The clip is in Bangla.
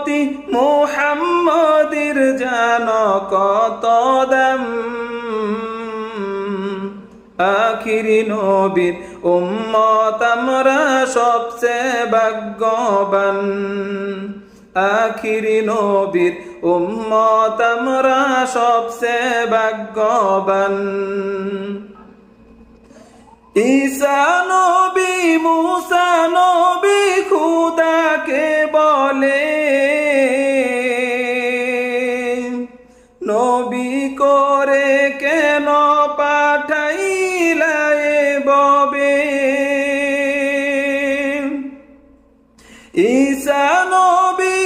উম্মতি মুহাম্মদের জান কত দাম, আখিরি নবীর উম্মত আমরা সবচেয়ে ভাগ্যবান, আখিরি নবীর উম্মত আমরা সবচেয়ে ভাগ্যবান। ঈসা নবী মুসা নবী খুদাকে বলে, নবী করে কেন পাঠাইলা এভাবে। ঈসা নবী